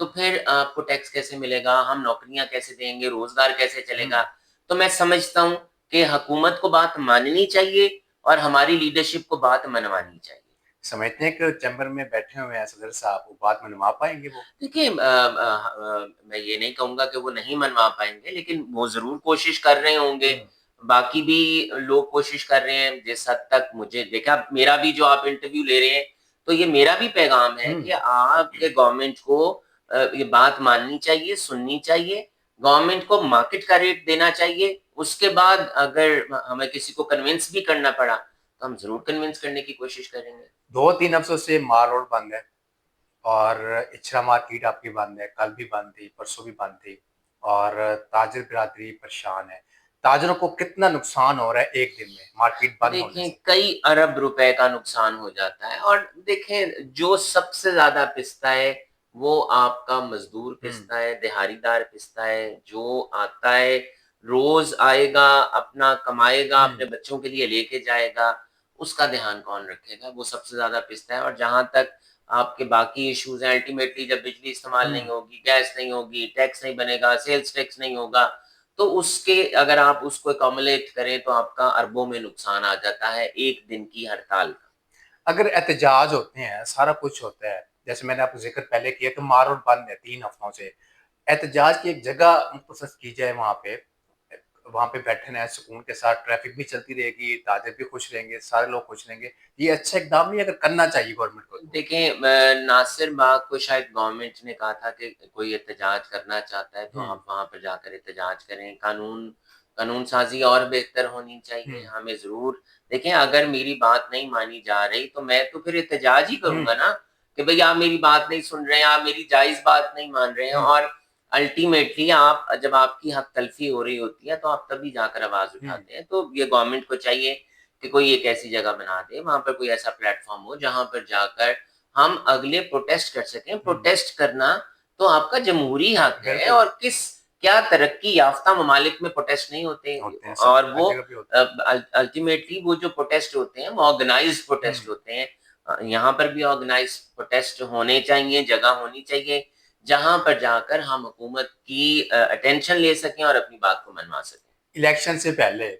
تو پھر آپ کو ٹیکس کیسے ملے گا, ہم نوکریاں کیسے دیں گے, روزگار کیسے چلے گا. تو میں سمجھتا ہوں کہ حکومت کو بات ماننی چاہیے اور ہماری لیڈرشپ کو بات منوانی چاہیے. سمجھتے ہیں کہ چیمبر میں بیٹھے ہوئے ہیں صدر صاحب, وہ بات منوا پائیں گے؟ وہ دیکھیے میں یہ نہیں کہوں گا کہ وہ نہیں منوا پائیں گے, لیکن وہ ضرور کوشش کر رہے ہوں گے. باقی بھی لوگ کوشش کر رہے ہیں. جس حد تک مجھے دیکھا, میرا بھی جو آپ انٹرویو لے رہے ہیں تو یہ میرا بھی پیغام ہے کہ آپ کے گورنمنٹ کو یہ بات ماننی چاہیے, سننی چاہیے. گورنمنٹ کو مارکیٹ کا ریٹ دینا چاہیے. اس کے بعد اگر ہمیں کسی کو کنونس بھی کرنا پڑا تو ہم ضرور کنونس کرنے کی کوشش کریں گے. 2-3 ہفتوں سے مال روڈ بند ہے اور اچھرا مارکیٹ آپ کی بند ہے, کل بھی بند تھی, پرسوں بھی بند تھی, اور تاجر برادری پریشان ہے. تاجروں کو کتنا نقصان ہو رہا ہے ایک دن میں مارکیٹ بند ہونے دیکھیں سے؟ کئی ارب روپے کا نقصان ہو جاتا ہے. اور دیکھیں جو سب سے زیادہ پستا ہے وہ آپ کا مزدور پستا ہے, دہاڑی دار پستا ہے, جو آتا ہے روز آئے گا, اپنا کمائے گا, اپنے بچوں کے لیے لے کے جائے گا, اس کا دھیان کون رکھے گا؟ وہ سب سے زیادہ پستا ہے. اور جہاں تک آپ کے باقی ایشوز ہیں, الٹیمیٹلی جب بجلی استعمال نہیں ہوگی, گیس نہیں ہوگی, ٹیکس نہیں بنے گا, سیلز ٹیکس نہیں ہوگا, تو اس کے اگر آپ اس کو ایکومولیٹ کریں تو آپ کا اربوں میں نقصان آ جاتا ہے ایک دن کی ہڑتال کا. اگر احتجاج ہوتے ہیں, سارا کچھ ہوتا ہے, جیسے میں نے آپ کو ذکر پہلے کیا کہ مال روڈ بند ہے 3 ہفتوں سے, احتجاج کی ایک جگہ مختص کی جائے, وہاں پہ بیٹھنا ہے سکون کے ساتھ, ٹریفک بھی چلتی رہے گی, تاجر بھی خوش رہیں گے, سارے لوگ خوش رہیں گے. یہ اچھا اقدام نہیں اگر کرنا چاہیے گورنمنٹ کو؟ دیکھیں ناصر باغ کو شاید گورنمنٹ نے کہا تھا کہ کوئی احتجاج کرنا چاہتا ہے تو آپ وہاں پر جا کر احتجاج کریں. قانون سازی اور بہتر ہونی چاہیے. ہمیں ضرور دیکھیں, اگر میری بات نہیں مانی جا رہی تو میں تو پھر احتجاج ہی کروں گا نا, کہ بھئی آپ میری بات نہیں سن رہے ہیں, آپ میری جائز بات نہیں مان رہے ہیں. اور الٹیمیٹلی آپ جب آپ کی حق تلفی ہو رہی ہوتی ہے تو آپ تبھی جا کر آواز اٹھاتے ہیں. تو یہ گورنمنٹ کو چاہیے کہ کوئی ایک ایسی جگہ بنا دے, وہاں پر کوئی ایسا پلیٹ فارم ہو جہاں پر جا کر ہم اگلے پروٹیسٹ کر سکیں. پروٹیسٹ کرنا تو آپ کا جمہوری حق ہے, اور کیا ترقی یافتہ ممالک میں پروٹیسٹ نہیں ہوتے. اور وہ الٹیمیٹلی وہ جو پروٹیسٹ ہوتے ہیں وہ آرگنائزڈ پروٹیسٹ ہوتے ہیں. یہاں پر بھی آرگنائز پروٹیسٹ ہونے چاہیے, جگہ ہونی چاہیے جہاں پر جا کر ہم حکومت کی اٹینشن لے سکیں اور اپنی بات کو منوا سکیں. الیکشن سے پہلے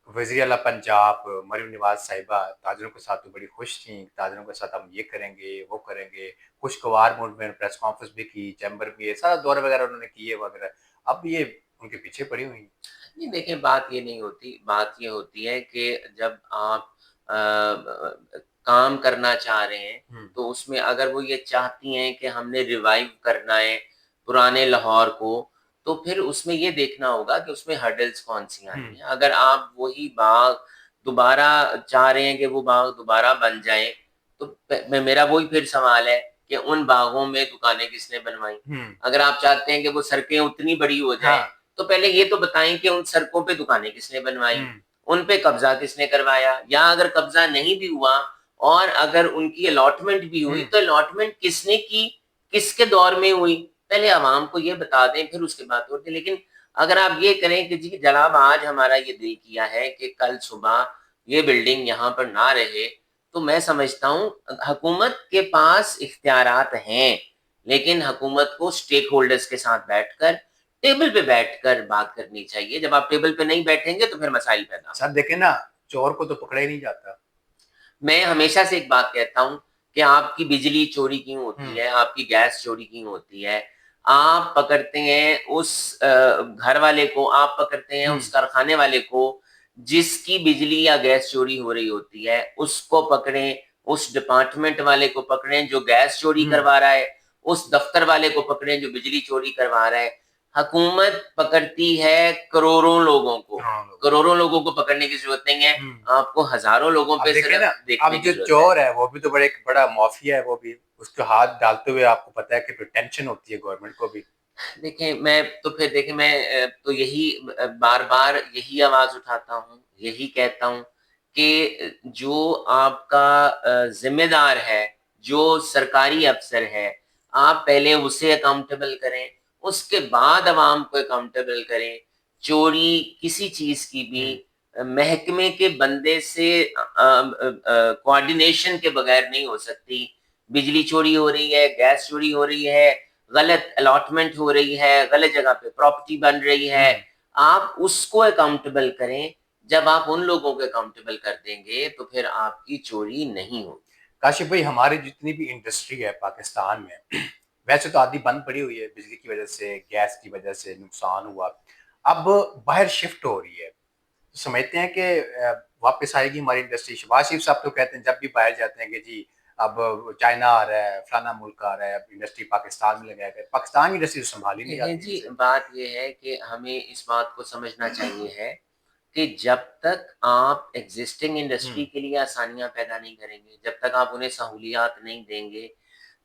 وزیر اعلیٰ پنجاب مریم نواز صاحبہ تاجروں کے ساتھ تو بڑی خوش تھیں, تاجروں کے ساتھ ہم یہ کریں گے وہ کریں گے, خوشگوار موڈ میں پریس کانفرنس بھی کی, چیمبر بھی, سارا دورہ وغیرہ انہوں نے کیے وغیرہ. اب یہ ان کے پیچھے پڑی ہوئی ہیں. نہیں دیکھیں, بات یہ نہیں ہوتی. بات یہ ہوتی ہے کہ جب آپ کام کرنا چاہ رہے ہیں تو اس میں اگر وہ یہ چاہتی ہیں کہ ہم نے ریوائیو کرنا ہے پرانے لاہور کو, تو پھر اس میں یہ دیکھنا ہوگا کہ اس میں ہرڈلز کون سی آئی ہیں. اگر آپ وہی باغ دوبارہ چاہ رہے ہیں کہ وہ باغ دوبارہ بن جائیں تو میرا وہی پھر سوال ہے کہ ان باغوں میں دکانیں کس نے بنوائی. اگر آپ چاہتے ہیں کہ وہ سڑکیں اتنی بڑی ہو جائیں تو پہلے یہ تو بتائیں کہ ان سڑکوں پہ دکانیں کس نے بنوائی, ان پہ قبضہ کس نے کروایا, یا اگر قبضہ نہیں بھی ہوا اور اگر ان کی الاٹمنٹ بھی ہوئی تو الاٹمنٹ کس نے کی, کس کے دور میں ہوئی, پہلے عوام کو یہ بتا دیں, پھر اس کے بعد ہوتے. لیکن اگر آپ یہ کریں کہ جی جناب آج ہمارا یہ دل کیا ہے کہ کل صبح یہ بلڈنگ یہاں پر نہ رہے, تو میں سمجھتا ہوں حکومت کے پاس اختیارات ہیں, لیکن حکومت کو سٹیک ہولڈرز کے ساتھ بیٹھ کر ٹیبل پہ بیٹھ کر بات کرنی چاہیے. جب آپ ٹیبل پہ نہیں بیٹھیں گے تو پھر مسائل پیدا. سر دیکھیں نا, چور کو تو پکڑا ہی نہیں جاتا. میں ہمیشہ سے ایک بات کہتا ہوں کہ آپ کی بجلی چوری کیوں ہوتی ہے, آپ کی گیس چوری کیوں ہوتی ہے, آپ پکڑتے ہیں اس گھر والے کو, آپ پکڑتے ہیں اس کارخانے والے کو جس کی بجلی یا گیس چوری ہو رہی ہوتی ہے, اس کو پکڑیں, اس ڈپارٹمنٹ والے کو پکڑیں جو گیس چوری کروا رہا ہے, اس دفتر والے کو پکڑیں جو بجلی چوری کروا رہا ہے. حکومت پکڑتی ہے کروڑوں لوگوں کو پکڑنے کی ضرورت نہیں ہے, آپ کو ہزاروں لوگوں پہ صرف دیکھنے کی ضرورت ہے. اب جو چور ہے وہ بھی تو بڑا مافیا ہے, وہ بھی اس کو ہاتھ ڈالتے ہوئے آپ کو پتا ہے کہ پھر ٹینشن ہوتی ہے گورنمنٹ کو بھی. دیکھیں میں تو یہی بار بار یہی آواز اٹھاتا ہوں, یہی کہتا ہوں کہ جو آپ کا ذمہ دار ہے, جو سرکاری افسر ہے, آپ پہلے اسے اکاؤنٹیبل کریں, اس کے بعد عوام کو اکاؤنٹیبل کریں. چوری کسی چیز کی بھی محکمے کے بندے سے کوآرڈینیشن کے بغیر نہیں ہو سکتی. بجلی چوری ہو رہی ہے, گیس چوری ہو رہی ہے, غلط allotment ہو رہی ہے, غلط جگہ پہ پراپرٹی بن رہی ہے, آپ اس کو اکاؤنٹیبل کریں. جب آپ ان لوگوں کو اکاؤنٹیبل کر دیں گے تو پھر آپ کی چوری نہیں ہوگی. کاشف بھائی ہماری جتنی بھی انڈسٹری ہے پاکستان میں ویسے تو آدھی بند پڑی ہوئی ہے, بجلی کی وجہ سے, گیس کی وجہ سے نقصان ہوا, اب باہر شفٹ ہو رہی ہے, سمجھتے ہیں کہ واپس آئے گی ہماری انڈسٹری. شہباز شریف صاحب تو کہتے ہیں جب بھی باہر جاتے ہیں کہ جی اب چائنا آ رہا ہے, فلانا ملک آ رہا ہے, اب انڈسٹری پاکستان میں لگایا گیا. پاکستان کی انڈسٹری سنبھالی نہیں جاتی جی سے. بات یہ ہے کہ ہمیں اس بات کو سمجھنا چاہیے ہے کہ جب تک آپ ایگزسٹنگ انڈسٹری کے لیے آسانیاں پیدا نہیں کریں گے, جب تک آپ انہیں سہولیات نہیں دیں گے,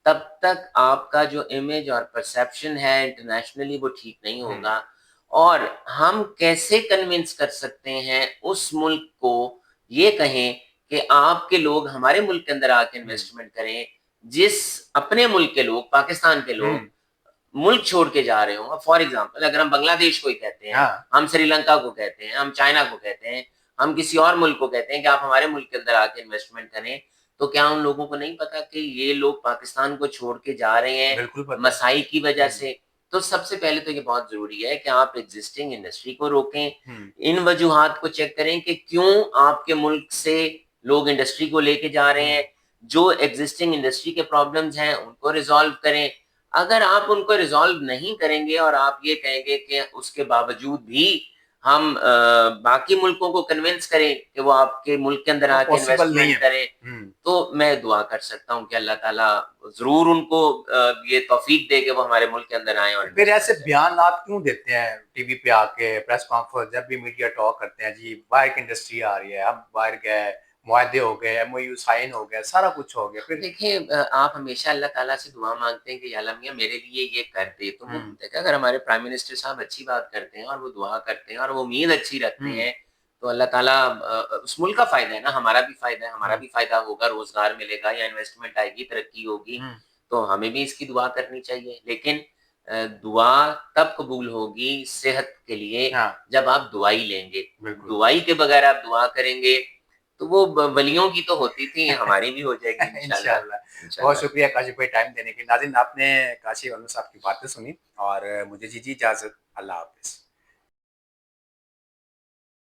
تب تک آپ کا جو امیج اور پرسیپشن ہے انٹرنیشنلی وہ ٹھیک نہیں ہوگا. اور ہم کیسے کنونس کر سکتے ہیں اس ملک کو یہ کہیں کہ آپ کے لوگ ہمارے ملک کے اندر آ کے انویسٹمنٹ کریں, جس اپنے ملک کے لوگ, پاکستان کے لوگ ملک چھوڑ کے جا رہے ہوں. فار ایگزامپل اگر ہم بنگلہ دیش کو ہی کہتے ہیں, ہم سری لنکا کو کہتے ہیں, ہم چائنا کو کہتے ہیں, ہم کسی اور ملک کو کہتے ہیں کہ آپ ہمارے ملک کے اندر آ کے انویسٹمنٹ کریں, تو کیا ان لوگوں کو نہیں پتا کہ یہ لوگ پاکستان کو چھوڑ کے جا رہے ہیں مسائی کی وجہ سے؟ تو سب سے پہلے تو یہ بہت ضروری ہے کہ آپ ایگزسٹنگ انڈسٹری کو روکیں, ان وجوہات کو چیک کریں کہ کیوں آپ کے ملک سے لوگ انڈسٹری کو لے کے جا رہے ہیں, جو ایگزسٹنگ انڈسٹری کے پرابلمز ہیں ان کو ریزالو کریں. اگر آپ ان کو ریزالو نہیں کریں گے اور آپ یہ کہیں گے کہ اس کے باوجود بھی ہم باقی ملکوں کو کنونس کریں کہ وہ آپ کے ملک کے اندر آ کے انویسٹمنٹ کریں, تو میں دعا کر سکتا ہوں کہ اللہ تعالیٰ ضرور ان کو یہ توفیق دے کہ وہ ہمارے ملک کے اندر آئیں. اور پھر ایسے بیانات کیوں دیتے ہیں ٹی وی پہ آ کے, پریس کانفرنس جب بھی میڈیا ٹاک کرتے ہیں جی باہر کی انڈسٹری آ رہی ہے, ہم باہر گئے, معاہدے ہو گئے, ایم او یو سائن ہو گئے, سارا کچھ ہو گیا. پھر دیکھیں آپ ہمیشہ اللہ تعالیٰ سے دعا مانگتے ہیں کہ یا اللہ میاں میرے لیے یہ کر دے, تو وہ دیکھیں اگر ہمارے پرائم منسٹر صاحب اچھی بات کرتے ہیں اور وہ دعا کرتے ہیں اور وہ امید اچھی رکھتے ہیں, تو اللہ تعالیٰ اس ملک کا فائدہ ہے نا, ہمارا بھی فائدہ ہے, ہمارا بھی فائدہ ہوگا, روزگار ملے گا یا انویسٹمنٹ آئے گی, ترقی ہوگی, تو ہمیں بھی اس کی دعا کرنی چاہیے. لیکن دعا تب قبول ہوگی صحت کے لیے جب آپ دعائی لیں گے. دعائی کے بغیر آپ دعا کریں گے تو وہ ولیوں کی تو ہوتی تھی, ہماری بھی ہو جائے گی انشاءاللہ. بہت شکریہ کاشف بھائی ٹائم دینے کے. ناظرین آپ نے کاشف احمد صاحب کی باتیں سنی اور مجھے جی اجازت, اللہ حافظ.